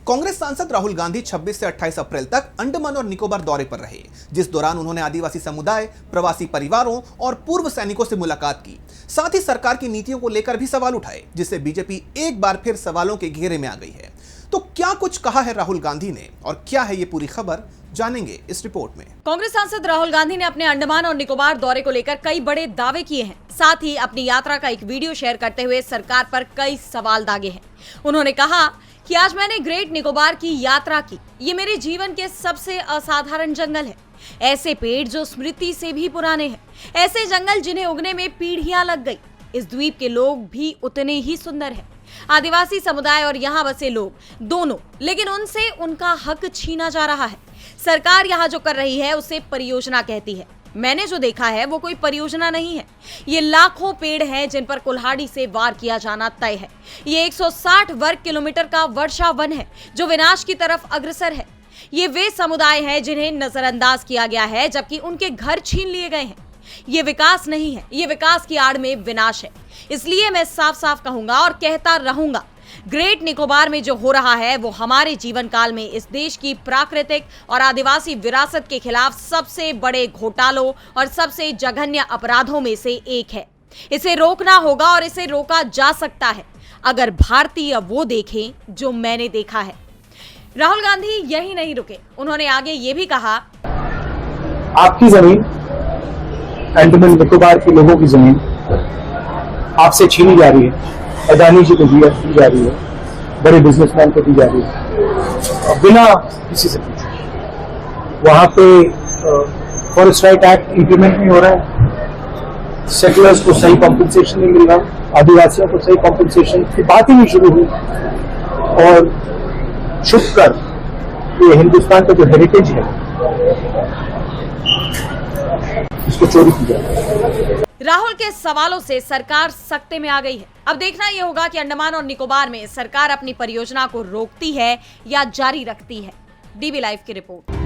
कांग्रेस सांसद राहुल गांधी 26 से 28 अप्रैल तक अंडमान और निकोबार दौरे पर रहे, जिस दौरान उन्होंने आदिवासी समुदाय, प्रवासी परिवारों और पूर्व सैनिकों से मुलाकात की। साथ ही सरकार की नीतियों को लेकर भी सवाल उठाए, जिससे बीजेपी एक बार फिर सवालों के घेरे में आ गई है। तो क्या कुछ कहा है राहुल गांधी ने और क्या है ये पूरी खबर, जानेंगे इस रिपोर्ट में। कांग्रेस सांसद राहुल गांधी ने अपने अंडमान और निकोबार दौरे को लेकर कई बड़े दावे किए हैं। साथ ही अपनी यात्रा का एक वीडियो शेयर करते हुए सरकार पर कई सवाल दागे हैं। उन्होंने कहा कि आज मैंने ग्रेट निकोबार की यात्रा की। ये मेरे जीवन के सबसे असाधारण जंगल है। ऐसे पेड़ जो स्मृति से भी पुराने हैं, ऐसे जंगल जिन्हें उगने में पीढ़ियां लग गई। इस द्वीप के लोग भी उतने ही सुंदर हैं। आदिवासी समुदाय और यहाँ बसे लोग दोनों, लेकिन उनसे उनका हक छीना जा रहा है। सरकार यहाँ जो कर रही है उसे परियोजना कहती है। मैंने जो देखा है वो कोई परियोजना नहीं है। ये लाखों पेड़ हैं जिन पर कुल्हाड़ी से वार किया जाना तय है। ये 160 वर्ग किलोमीटर का वर्षा वन है जो विनाश की तरफ अग्रसर है। ये वे समुदाय हैं जिन्हें नजरअंदाज किया गया है, जबकि उनके घर छीन लिए गए हैं। ये विकास नहीं है, ये विकास की आड़ में विनाश है। इसलिए मैं साफ साफ कहूंगा और कहता रहूंगा, ग्रेट निकोबार में जो हो रहा है वो हमारे जीवन काल में इस देश की प्राकृतिक और आदिवासी विरासत के खिलाफ सबसे बड़े घोटालों और सबसे जघन्य अपराधों में से एक है। इसे रोकना होगा और इसे रोका जा सकता है अगर भारतीय वो देखें जो मैंने देखा है। राहुल गांधी यही नहीं रुके, उन्होंने आगे ये भी कहा, आपकी जमीन, अंडमान निकोबार के लोगों की जमीन आपसे छीनी जा रही है, अदानी जी को दी जा रही है, बड़े बिजनेसमैन को दी जा रही है, बिना किसी से पूछे। वहां पे फॉरेस्ट राइट एक्ट इंप्लीमेंट नहीं हो रहा है, सेटलर्स को सही कॉम्पेंसेशन नहीं मिल रहा, आदिवासियों को सही कॉम्पेंसेशन की बात ही नहीं शुरू हुई। और छुप कर ये हिंदुस्तान का जो हेरिटेज है इसको चोरी की जाए। राहुल के सवालों से सरकार सख्ते में आ गई है। अब देखना यह होगा कि अंडमान और निकोबार में सरकार अपनी परियोजना को रोकती है या जारी रखती है। डीबी लाइव की रिपोर्ट।